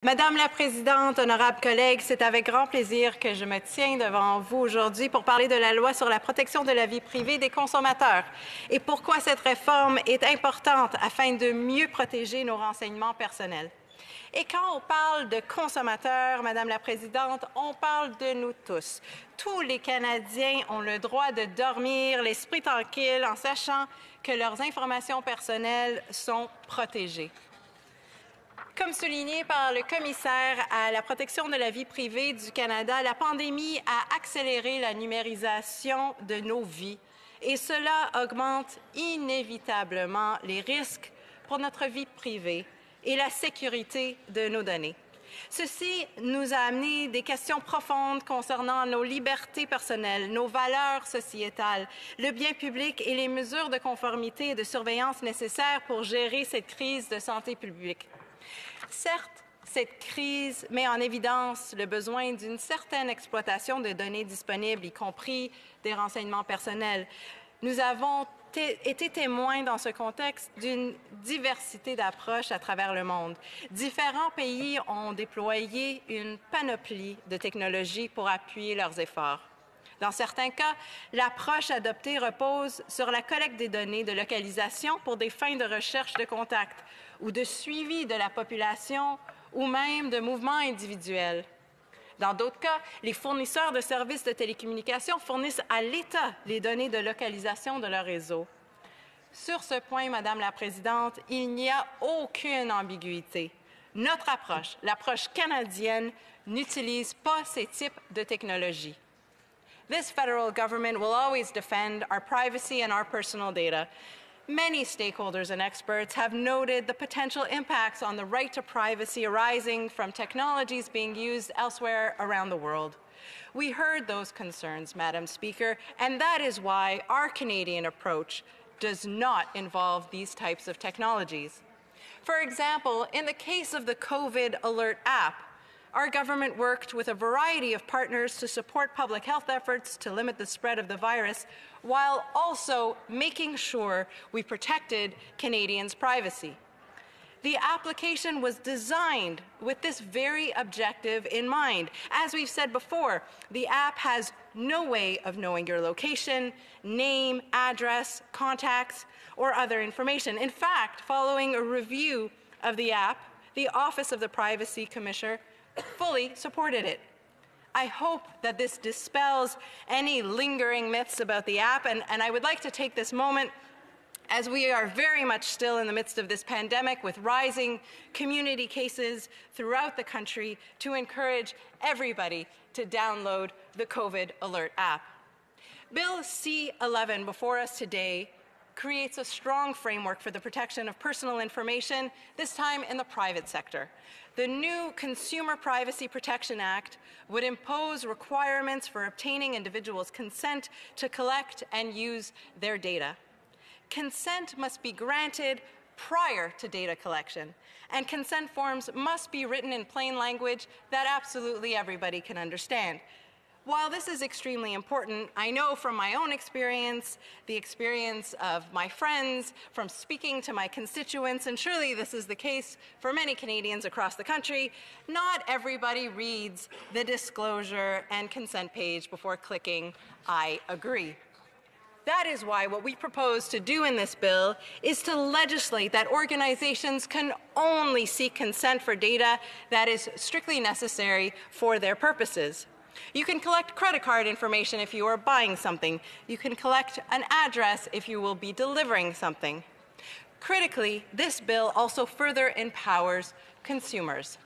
Madame la Présidente, honorables collègues, c'est avec grand plaisir que je me tiens devant vous aujourd'hui pour parler de la loi sur la protection de la vie privée des consommateurs et pourquoi cette réforme est importante afin de mieux protéger nos renseignements personnels. Et quand on parle de consommateurs, Madame la Présidente, on parle de nous tous. Tous les Canadiens ont le droit de dormir l'esprit tranquille en sachant que leurs informations personnelles sont protégées. Comme souligné par le commissaire à la protection de la vie privée du Canada, la pandémie a accéléré la numérisation de nos vies et cela augmente inévitablement les risques pour notre vie privée et la sécurité de nos données. Ceci nous a amené des questions profondes concernant nos libertés personnelles, nos valeurs sociétales, le bien public et les mesures de conformité et de surveillance nécessaires pour gérer cette crise de santé publique. Certes, cette crise met en évidence le besoin d'une certaine exploitation de données disponibles, y compris des renseignements personnels. Nous avons été témoins dans ce contexte d'une diversité d'approches à travers le monde. Différents pays ont déployé une panoplie de technologies pour appuyer leurs efforts. Dans certains cas, l'approche adoptée repose sur la collecte des données de localisation pour des fins de recherche de contact ou de suivi de la population ou même de mouvements individuels. Dans d'autres cas, les fournisseurs de services de télécommunications fournissent à l'État les données de localisation de leur réseau. Sur ce point, Madame la Présidente, il n'y a aucune ambiguïté. Notre approche, l'approche canadienne, n'utilise pas ces types de technologies. This federal government will always defend our privacy and our personal data. Many stakeholders and experts have noted the potential impacts on the right to privacy arising from technologies being used elsewhere around the world. We heard those concerns, Madam Speaker, and that is why our Canadian approach does not involve these types of technologies. For example, in the case of the COVID Alert app, our government worked with a variety of partners to support public health efforts to limit the spread of the virus, while also making sure we protected Canadians' privacy. The application was designed with this very objective in mind. As we've said before, the app has no way of knowing your location, name, address, contacts, or other information. In fact, following a review of the app, the Office of the Privacy Commissioner fully supported it. I hope that this dispels any lingering myths about the app, and I would like to take this moment, as we are very much still in the midst of this pandemic with rising community cases throughout the country, to encourage everybody to download the COVID Alert app. Bill C-11 before us today creates a strong framework for the protection of personal information, this time in the private sector. The new Consumer Privacy Protection Act would impose requirements for obtaining individuals' consent to collect and use their data. Consent must be granted prior to data collection, and consent forms must be written in plain language that absolutely everybody can understand. While this is extremely important, I know from my own experience, the experience of my friends, from speaking to my constituents, and surely this is the case for many Canadians across the country, not everybody reads the disclosure and consent page before clicking I agree. That is why what we propose to do in this bill is to legislate that organizations can only seek consent for data that is strictly necessary for their purposes. You can collect credit card information if you are buying something. You can collect an address if you will be delivering something. Critically, this bill also further empowers consumers.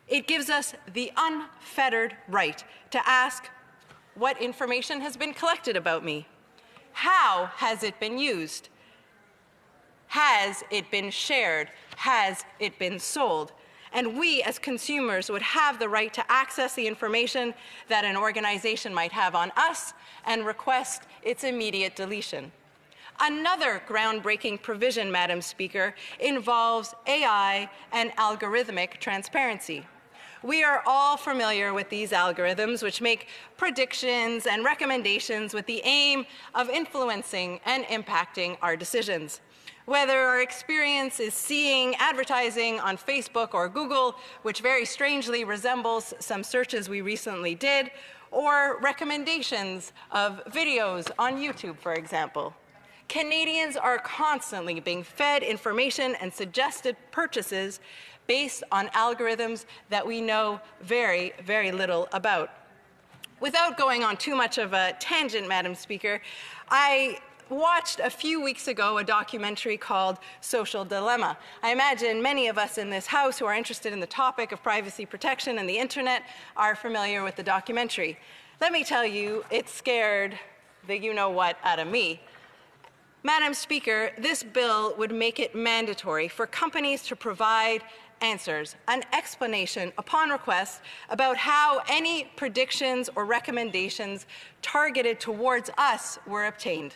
It gives us the unfettered right to ask what information has been collected about me. How has it been used? Has it been shared? Has it been sold? And we, as consumers, would have the right to access the information that an organization might have on us and request its immediate deletion. Another groundbreaking provision, Madam Speaker, involves AI and algorithmic transparency. We are all familiar with these algorithms, which make predictions and recommendations with the aim of influencing and impacting our decisions. Whether our experience is seeing advertising on Facebook or Google, which very strangely resembles some searches we recently did, or recommendations of videos on YouTube, for example. Canadians are constantly being fed information and suggested purchases based on algorithms that we know very, very little about. Without going on too much of a tangent, Madam Speaker, I watched a few weeks ago a documentary called Social Dilemma. I imagine many of us in this House who are interested in the topic of privacy protection and the Internet are familiar with the documentary. Let me tell you, it scared the you-know-what out of me. Madam Speaker, this bill would make it mandatory for companies to provide answers, an explanation upon request about how any predictions or recommendations targeted towards us were obtained.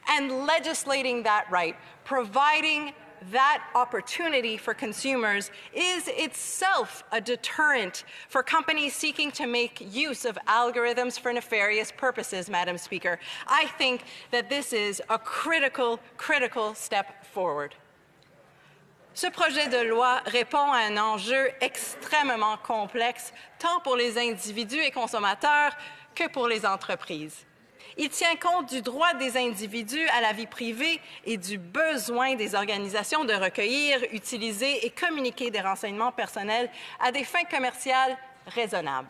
And legislating that right, providing that opportunity for consumers is itself a deterrent for companies seeking to make use of algorithms for nefarious purposes, Madam Speaker. I think that this is a critical step forward. Ce projet de loi répond à un enjeu extrêmement complexe, tant pour les individus et consommateurs que pour les entreprises. Il tient compte du droit des individus à la vie privée et du besoin des organisations de recueillir, utiliser et communiquer des renseignements personnels à des fins commerciales raisonnables.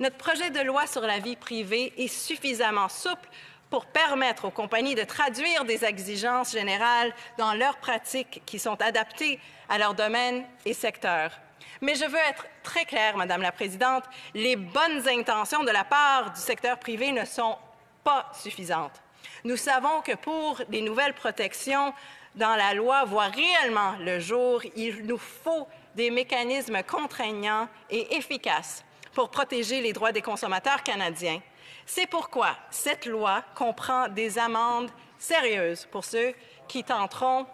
Notre projet de loi sur la vie privée est suffisamment souple pour permettre aux compagnies de traduire des exigences générales dans leurs pratiques qui sont adaptées à leur domaine et secteur. Mais je veux être très claire, Madame la Présidente, les bonnes intentions de la part du secteur privé ne sont pas suffisantes. Nous savons que pour les nouvelles protections dans la loi voient réellement le jour, il nous faut des mécanismes contraignants et efficaces pour protéger les droits des consommateurs canadiens. C'est pourquoi cette loi comprend des amendes sérieuses pour ceux qui tenteront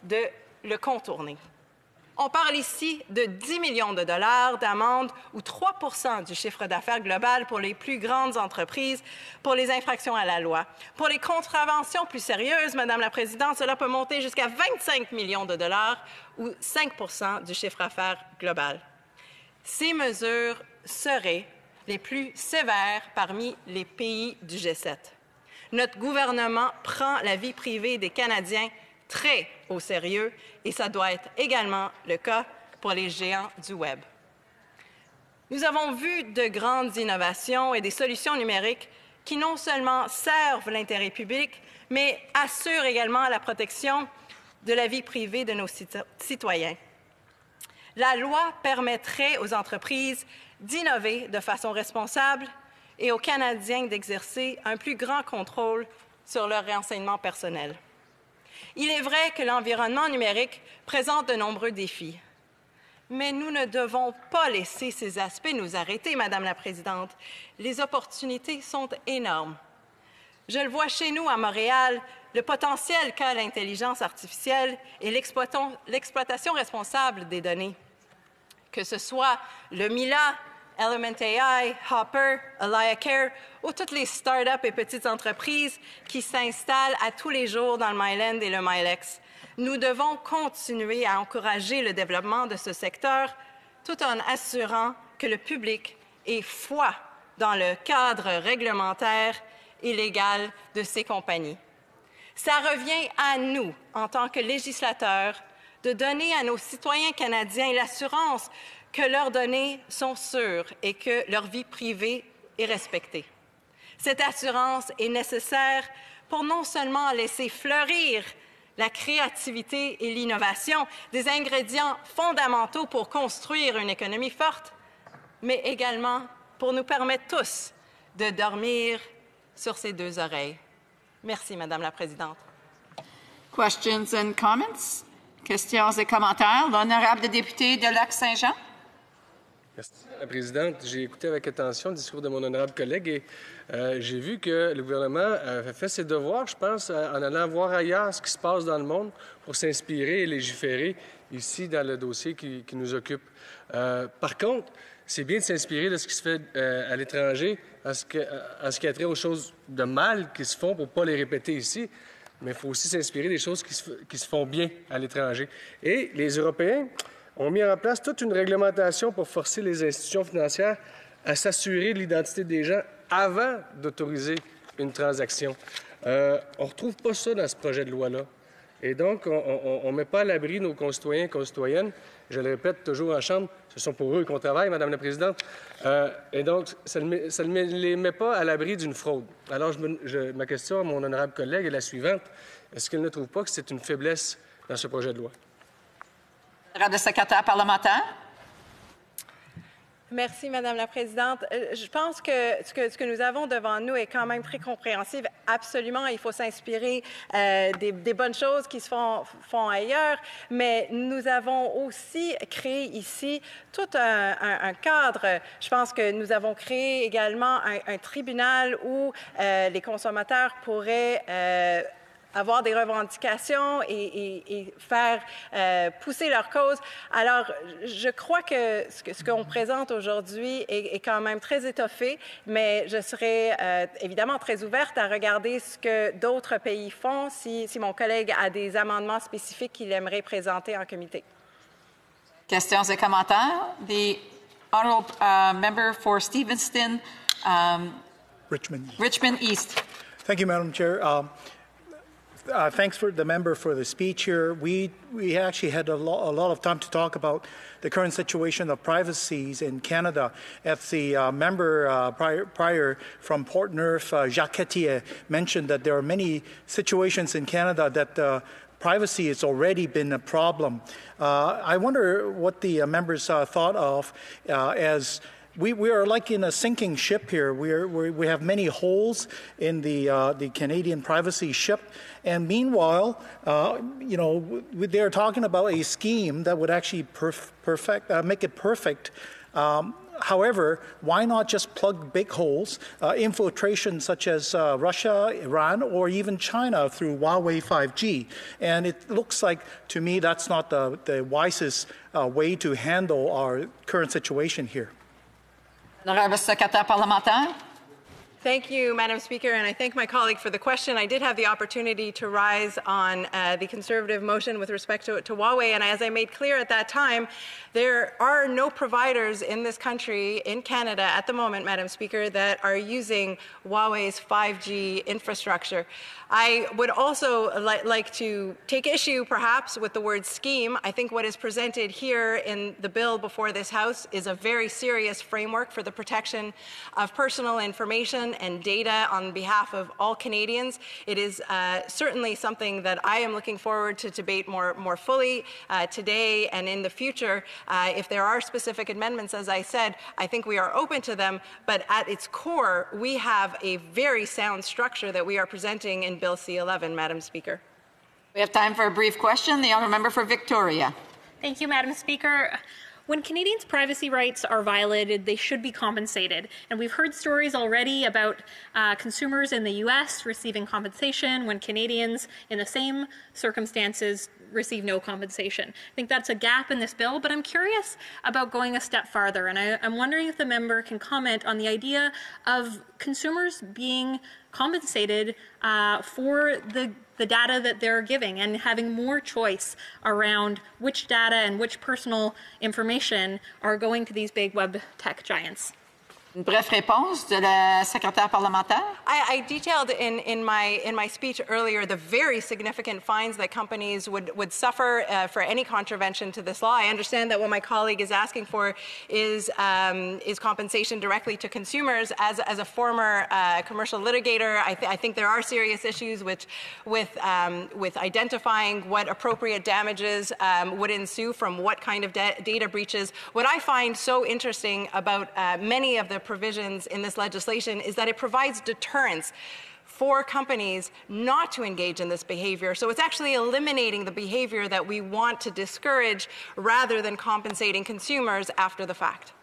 de le contourner. On parle ici de 10 millions de dollars d'amende ou 3 % du chiffre d'affaires global pour les plus grandes entreprises pour les infractions à la loi. Pour les contraventions plus sérieuses, Madame la Présidente, cela peut monter jusqu'à 25 millions de dollars ou 5 % du chiffre d'affaires global. Ces mesures seraient les plus sévères parmi les pays du G7. Notre gouvernement prend la vie privée des Canadiens très au sérieux et ça doit être également le cas pour les géants du Web. Nous avons vu de grandes innovations et des solutions numériques qui non seulement servent l'intérêt public, mais assurent également la protection de la vie privée de nos citoyens. La loi permettrait aux entreprises d'innover de façon responsable et aux Canadiens d'exercer un plus grand contrôle sur leurs renseignements personnels. Il est vrai que l'environnement numérique présente de nombreux défis, mais nous ne devons pas laisser ces aspects nous arrêter, Madame la Présidente. Les opportunités sont énormes. Je le vois chez nous à Montréal, le potentiel qu'a l'intelligence artificielle et l'exploitation responsable des données. Que ce soit le Mila, Element AI, Hopper, AlayaCare ou toutes les start-up et petites entreprises qui s'installent à tous les jours dans le Myland et le Milex. Nous devons continuer à encourager le développement de ce secteur tout en assurant que le public ait foi dans le cadre réglementaire et légal de ces compagnies. Ça revient à nous, en tant que législateurs, de donner à nos citoyens canadiens l'assurance que leurs données sont sûres et que leur vie privée est respectée. Cette assurance est nécessaire pour non seulement laisser fleurir la créativité et l'innovation, des ingrédients fondamentaux pour construire une économie forte, mais également pour nous permettre tous de dormir sur ses deux oreilles. Merci, Madame la Présidente. Questions and comments? Questions et commentaires. L'honorable député de Lac-Saint-Jean. Merci, Madame la Présidente. J'ai écouté avec attention le discours de mon honorable collègue et j'ai vu que le gouvernement a fait ses devoirs, je pense, en allant voir ailleurs ce qui se passe dans le monde pour s'inspirer et légiférer ici dans le dossier qui nous occupe. Par contre, c'est bien de s'inspirer de ce qui se fait à l'étranger en ce qui a trait aux choses de mal qui se font pour ne pas les répéter ici. mais il faut aussi s'inspirer des choses qui se font bien à l'étranger. Et les Européens ont mis en place toute une réglementation pour forcer les institutions financières à s'assurer de l'identité des gens avant d'autoriser une transaction. On ne retrouve pas ça dans ce projet de loi-là. Et donc, on ne met pas à l'abri nos concitoyens et concitoyennes. Je le répète toujours en Chambre, ce sont pour eux qu'on travaille, Madame la Présidente. Et donc, ça ne les met pas à l'abri d'une fraude. Alors, ma question à mon honorable collègue est la suivante. Est-ce qu'elle ne trouve pas que c'est une faiblesse dans ce projet de loi? Honorable secrétaire parlementaire. Merci, Madame la Présidente. Je pense que ce que nous avons devant nous est quand même très compréhensible. Absolument, il faut s'inspirer des bonnes choses qui se font ailleurs, mais nous avons aussi créé ici tout un cadre. Je pense que nous avons créé également un tribunal où les consommateurs pourraient avoir des revendications et faire pousser leur cause. Alors, je crois que ce qu'on présente aujourd'hui est quand même très étoffé, mais je serai évidemment très ouverte à regarder ce que d'autres pays font si mon collègue a des amendements spécifiques qu'il aimerait présenter en comité. Questions et commentaires. The honourable member for Stevenston, Richmond East. Thank you, Madam Chair. Thanks for the member for the speech here. We actually had a lot of time to talk about the current situation of privacies in Canada. As the member prior from Portneuf, Jacques Chrétien, mentioned that there are many situations in Canada that privacy has already been a problem. I wonder what the members thought of as we are like in a sinking ship here. We have many holes in the Canadian privacy ship, and meanwhile, they are talking about a scheme that would actually make it perfect. However, why not just plug big holes, infiltration such as Russia, Iran, or even China through Huawei 5G? And it looks like, to me, that's not the wisest way to handle our current situation here. Honorable secrétaire parlementaire. Thank you, Madam Speaker, and I thank my colleague for the question. I did have the opportunity to rise on the Conservative motion with respect to Huawei, and as I made clear at that time, there are no providers in this country, in Canada at the moment, Madam Speaker, that are using Huawei's 5G infrastructure. I would also like to take issue, perhaps, with the word scheme. I think what is presented here in the bill before this House is a very serious framework for the protection of personal information and data on behalf of all Canadians. It is certainly something that I am looking forward to debate more fully today and in the future. If there are specific amendments, as I said, I think we are open to them, but at its core, we have a very sound structure that we are presenting in Bill C-11, Madam Speaker. We have time for a brief question. The honourable member for Victoria. Thank you, Madam Speaker. When Canadians' privacy rights are violated, they should be compensated. And we've heard stories already about consumers in the U.S. receiving compensation when Canadians in the same circumstances receive no compensation. I think that's a gap in this bill, but I'm curious about going a step farther. And I'm wondering if the member can comment on the idea of consumers being compensated for the data that they're giving and having more choice around which data and which personal information are going to these big web tech giants. Une brève réponse de la secrétaire parlementaire. I detailed in my speech earlier the very significant fines that companies would suffer for any contravention to this law. I understand that what my colleague is asking for is compensation directly to consumers. As a former commercial litigator, I think there are serious issues with identifying what appropriate damages would ensue from what kind of data breaches. What I find so interesting about many of the provisions in this legislation is that it provides deterrence for companies not to engage in this behavior. So it's actually eliminating the behavior that we want to discourage rather than compensating consumers after the fact.